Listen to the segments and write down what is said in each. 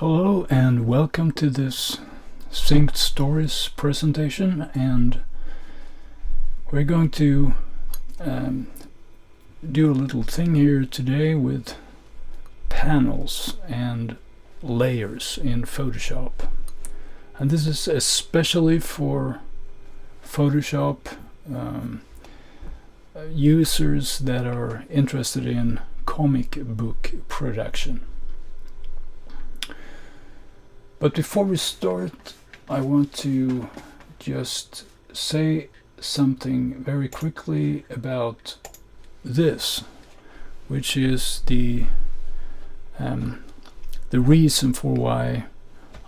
Hello and welcome to this Synched Stories presentation, and we're going to do a little thing here today with panels and layers in Photoshop. And this is especially for Photoshop users that are interested in comic book production. But before we start, I want to just say something very quickly about this, which is the reason for why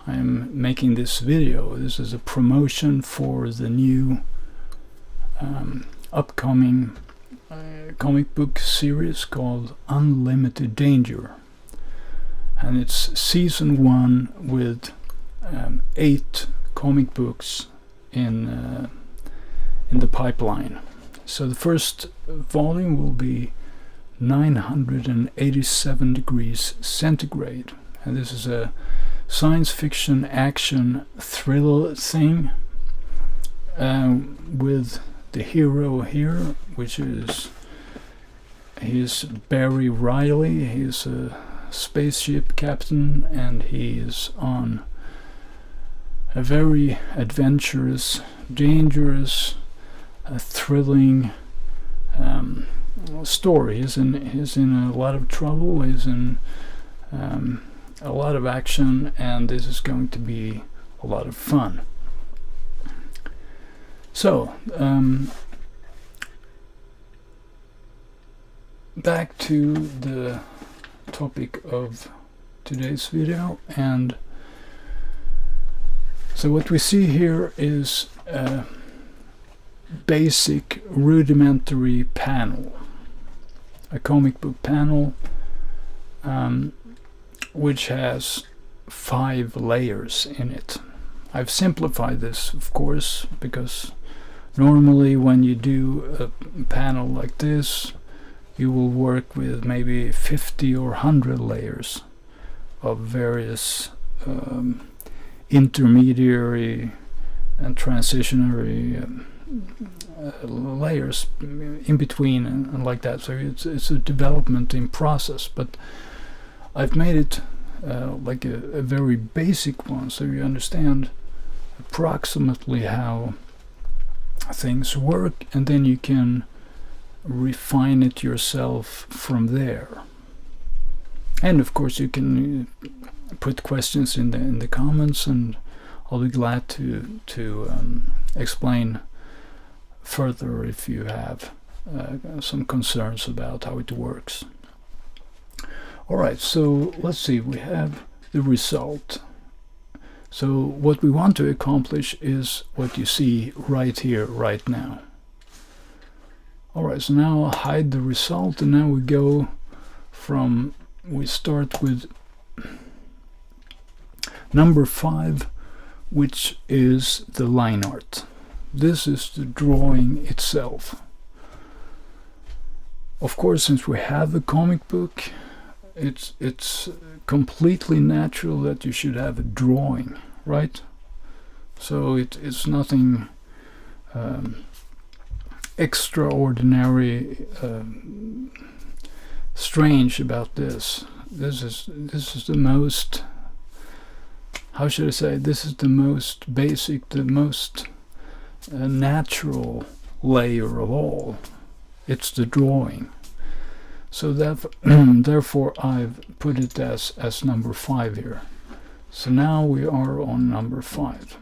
I'm making this video. This is a promotion for the new upcoming comic book series called Unlimited Danger. And it's season 1 with 8 comic books in the pipeline. So the first volume will be 987 Degrees Centigrade, and this is a science fiction action thriller thing with the hero here, which is Barry Riley. He's a spaceship captain, and he is on a very adventurous, dangerous, thrilling story. He's in a lot of trouble. He's in a lot of action, and this is going to be a lot of fun. So back to the topic of today's video, and so what we see here is a basic rudimentary panel, a comic book panel, which has 5 layers in it. I've simplified this, of course, because normally when you do a panel like this, you will work with maybe 50 or 100 layers of various intermediary and transitionary layers in between and like that. So it's a development in process, but I've made it like a very basic one, so you understand approximately how things work, and then you can refine it yourself from there. And of course you can put questions in the comments, and I'll be glad to explain further if you have some concerns about how it works. Alright, so let's see, we have the result. So what we want to accomplish is what you see right here, right now. Alright, so now I'll hide the result, and now we start with number 5, which is the line art. This is the drawing itself. Of course, since we have a comic book, it's completely natural that you should have a drawing, right? So it's nothing extraordinary, strange about this. This is the most, how should I say, this is the most basic, the most natural layer of all. It's the drawing. So therefore I've put it as number 5 here. So now we are on number 5.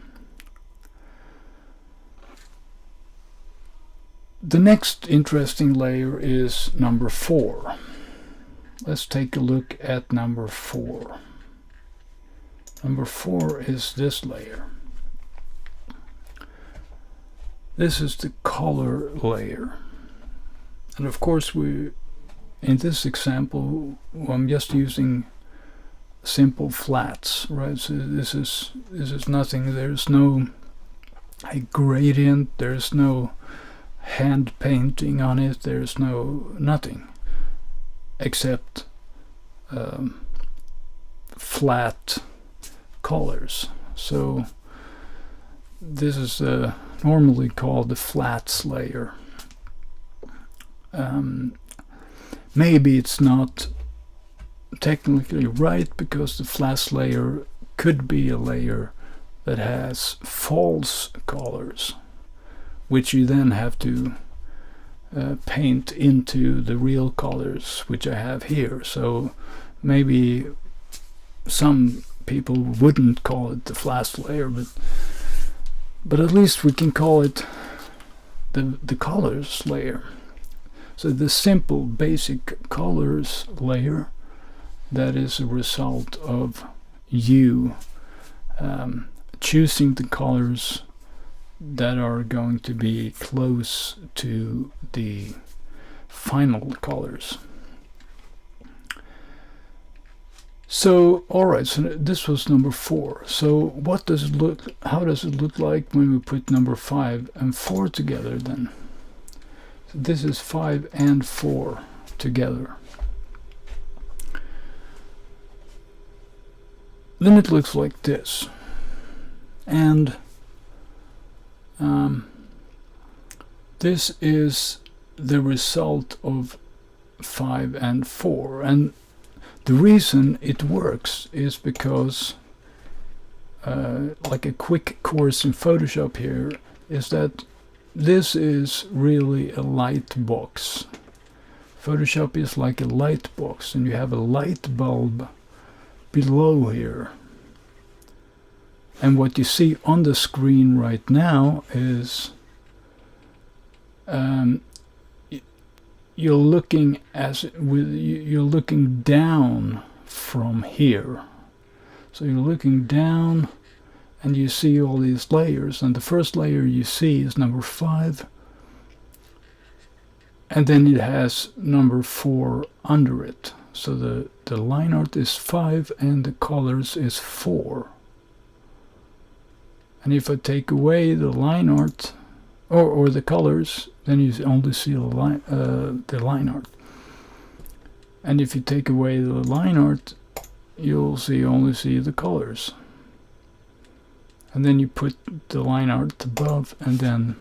The next interesting layer is number 4. Let's take a look at number 4. Number 4 is this layer. This is the color layer. And of course in this example I'm just using simple flats, right? So this is nothing. There's no gradient, there's no hand painting on it, there's nothing except flat colors. So this is normally called the flats layer. Maybe it's not technically right, because the flats layer could be a layer that has false colors, which you then have to paint into the real colors, which I have here. So maybe some people wouldn't call it the flats layer, but at least we can call it the colors layer. So the simple basic colors layer, that is a result of you choosing the colors that are going to be close to the final colors. So alright, so this was number 4. So what does it look, how does it look like when we put number 5 and 4 together then? So this is 5 and 4 together. Then it looks like this. And this is the result of 5 and 4. And the reason it works is because, like a quick course in Photoshop here, is that this is really a light box. Photoshop is like a light box, and you have a light bulb below here. And what you see on the screen right now is you're looking down from here. So you're looking down and you see all these layers, and the first layer you see is number 5, and then it has number 4 under it. So the line art is 5 and the colors is 4. And if I take away the line art or the colors, then you only see the line art. And if you take away the line art, you'll only see the colors. And then you put the line art above, and then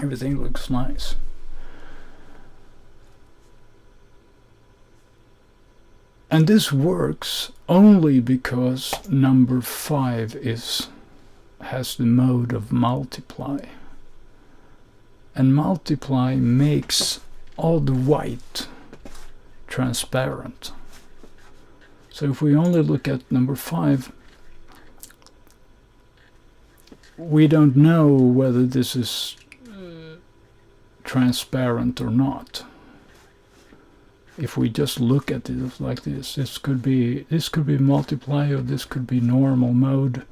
everything looks nice. And this works only because number 5 has the mode of multiply. And multiply makes all the white transparent. So if we only look at number 5, we don't know whether this is transparent or not. If we just look at it like this, this could be multiply, or this could be normal mode.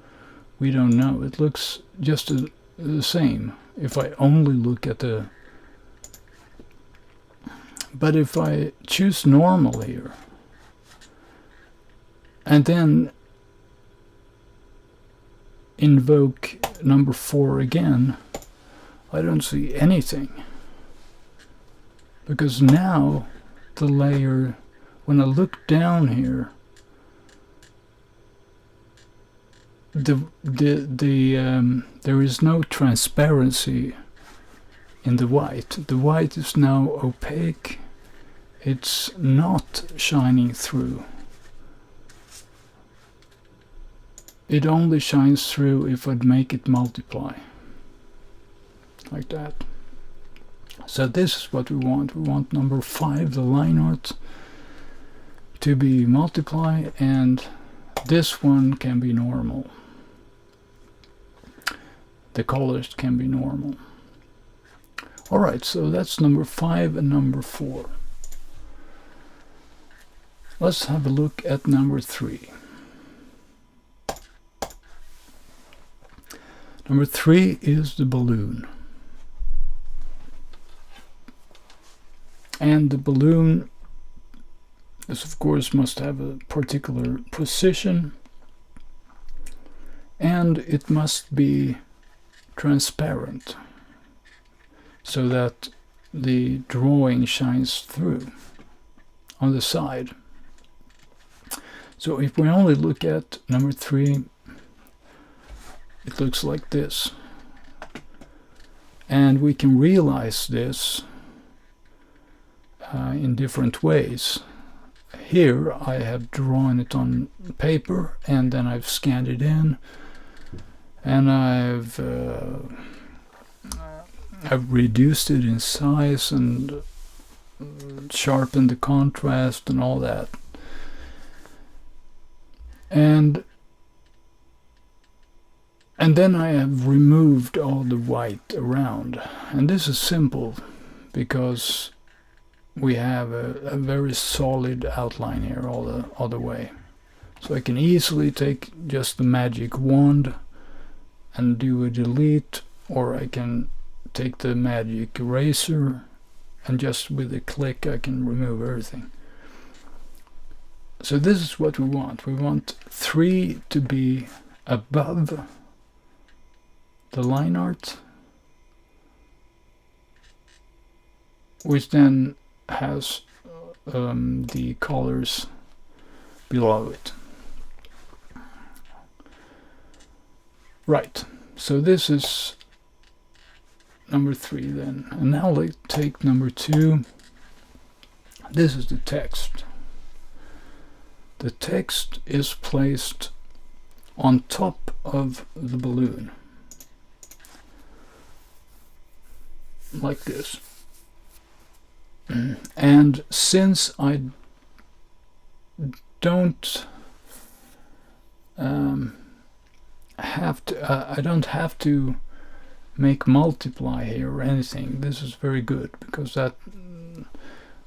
We don't know. It looks just the same if I only look at the... But if I choose normal here, and then invoke number 4 again, I don't see anything. Because now the layer, when I look down here, there is no transparency in the white. The white is now opaque. It's not shining through. It only shines through if I'd make it multiply. Like that. So this is what we want. We want number 5, the line art, to be multiply, and this one can be normal. The colors can be normal. Alright, so that's number 5 and number 4. Let's have a look at number 3. Number 3 is the balloon. And the balloon is, of course, must have a particular position, and it must be transparent so that the drawing shines through on the side. So if we only look at number 3, it looks like this. And we can realize this in different ways. Here I have drawn it on paper, and then I've scanned it in, and I've reduced it in size and sharpened the contrast and all that. And then I have removed all the white around. And this is simple because we have a very solid outline here all the way. So I can easily take just the magic wand and do a delete, or I can take the magic eraser and just with a click I can remove everything. So this is what we want. We want 3 to be above the line art, which then has the colors below it. Right, so this is number 3 then. And now let's take number 2. This is the text. The text is placed on top of the balloon, like this. And since I don't I don't have to make multiply here or anything, this is very good, because that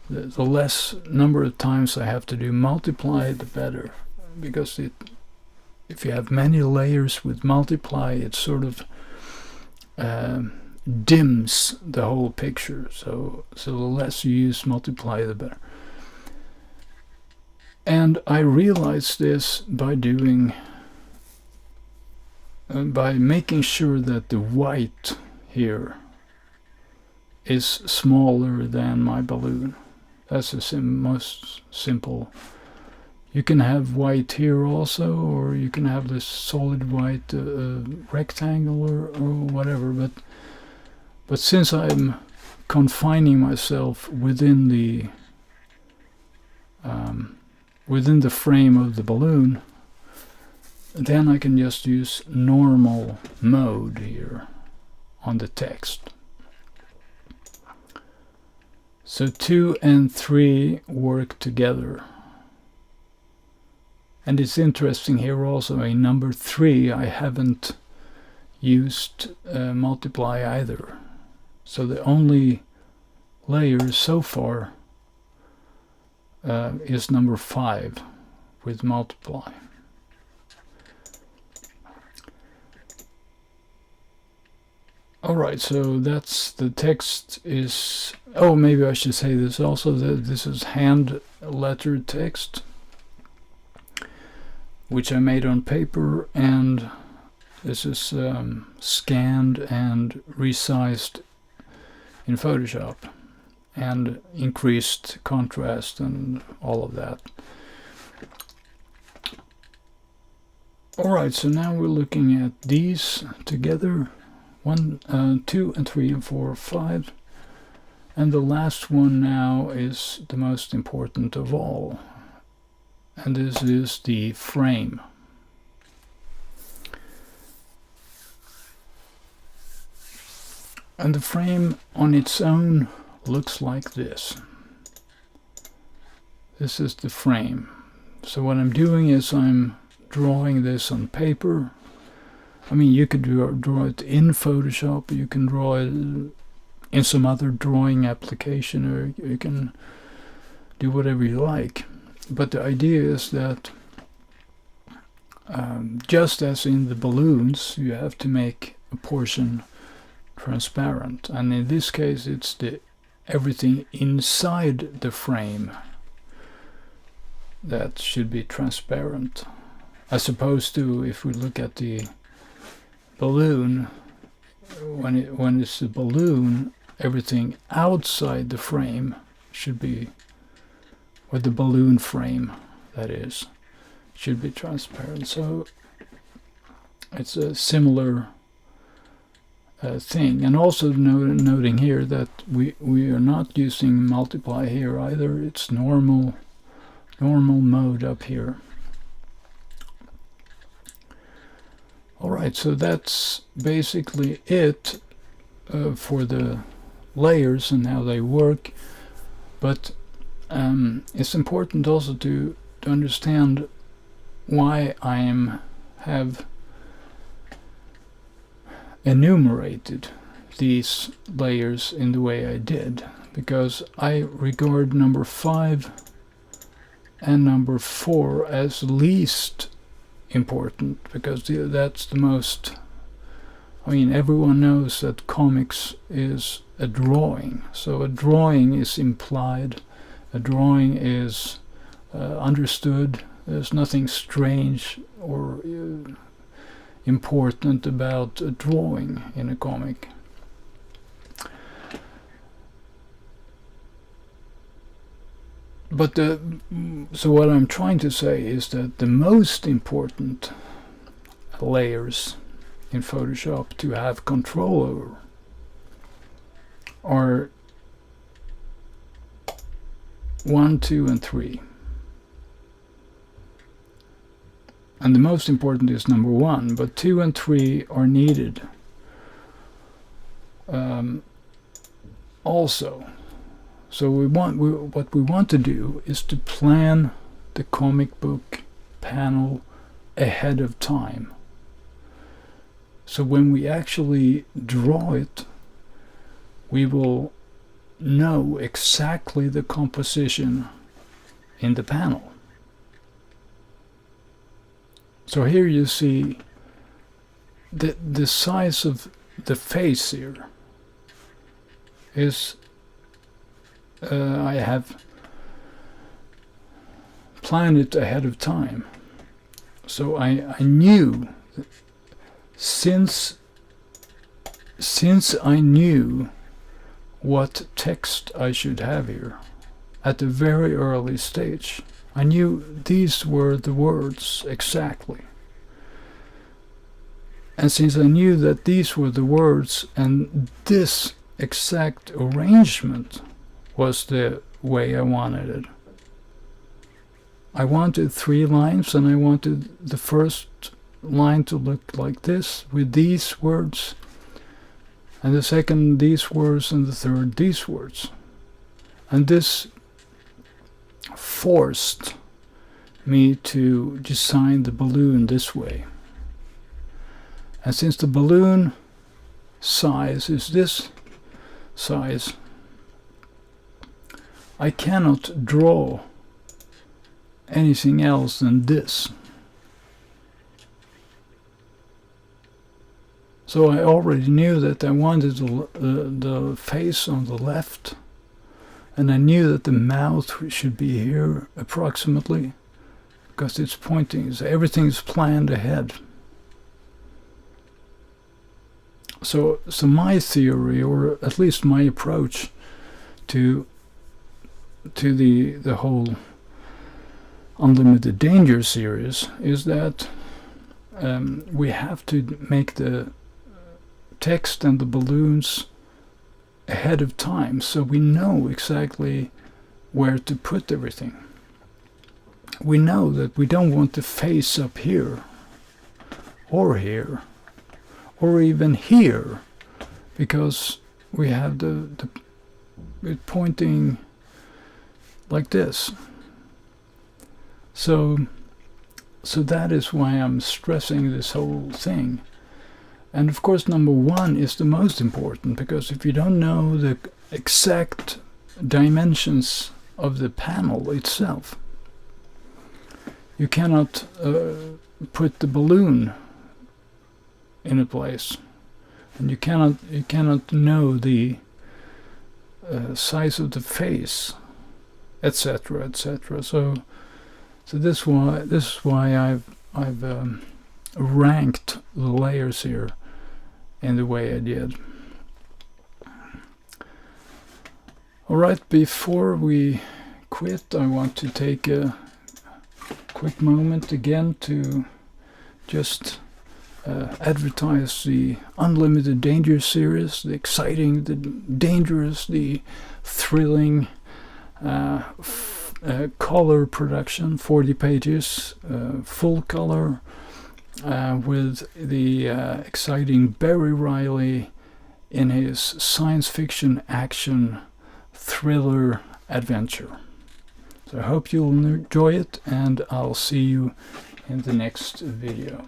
the less number of times I have to do multiply, the better, because if you have many layers with multiply, it sort of dims the whole picture. So the less you use multiply, the better. And I realized this by doing by making sure that the white here is smaller than my balloon. That's the most simple. You can have white here also, or you can have this solid white rectangle or whatever, but since I'm confining myself within the frame of the balloon, then I can just use normal mode here on the text. So 2 and 3 work together. And it's interesting here also, in number 3 I haven't used multiply either. So the only layer so far is number 5 with multiply. Alright, so that's the text is... Oh, maybe I should say this also, that this is hand lettered text, which I made on paper, and this is scanned and resized in Photoshop, and increased contrast and all of that. Alright, so now we're looking at these together. 1, 2, and 3, and 4, 5. And the last one now is the most important of all. And this is the frame. And the frame on its own looks like this. This is the frame. So what I'm doing is I'm drawing this on paper. I mean, you could draw it in Photoshop, you can draw it in some other drawing application, or you can do whatever you like. But the idea is that just as in the balloons, you have to make a portion transparent, and in this case it's everything inside the frame that should be transparent, as opposed to if we look at the balloon, when it's a balloon, everything outside the frame should be, or the balloon frame that is, should be transparent. So it's a similar thing. And also noting here that we are not using multiply here either. It's normal mode up here. Alright, so that's basically it for the layers and how they work. But it's important also to understand why I have enumerated these layers in the way I did, because I regard number 5 and number 4 as least important, because that's the most, I mean, everyone knows that comics is a drawing, so a drawing is implied, a drawing is understood. There's nothing strange or important about a drawing in a comic. But so what I'm trying to say is that the most important layers in Photoshop to have control over are 1, 2, and 3. And the most important is number 1, but 2 and 3 are needed also. So what we want to do is to plan the comic book panel ahead of time. So when we actually draw it, we will know exactly the composition in the panel. So here you see the size of the face here is I have planned it ahead of time. So I knew, since I knew what text I should have here at a very early stage, I knew these were the words exactly. And since I knew that these were the words and this exact arrangement was the way I wanted it. I wanted 3 lines, and I wanted the first line to look like this with these words, and the second these words, and the third these words. And this forced me to design the balloon this way. And since the balloon size is this size, I cannot draw anything else than this. So I already knew that I wanted the face on the left, and I knew that the mouth should be here approximately, because it's pointing, so everything is planned ahead. So my theory, or at least my approach to the whole Unlimited Danger series, is that we have to make the text and the balloons ahead of time, so we know exactly where to put everything. We know that we don't want the face up here, or here, or even here, because we have it pointing like this. So that is why I'm stressing this whole thing. And of course, number 1 is the most important, because if you don't know the exact dimensions of the panel itself, you cannot put the balloon in a place, and you cannot know the size of the face, etc., etc. So this is why I've ranked the layers here in the way I did. All right, before we quit, I want to take a quick moment again to just advertise the Unlimited Danger series, the exciting, the dangerous, the thrilling color production, 40 pages, full color, with the exciting Barry Riley in his science fiction action thriller adventure. So I hope you'll enjoy it, and I'll see you in the next video.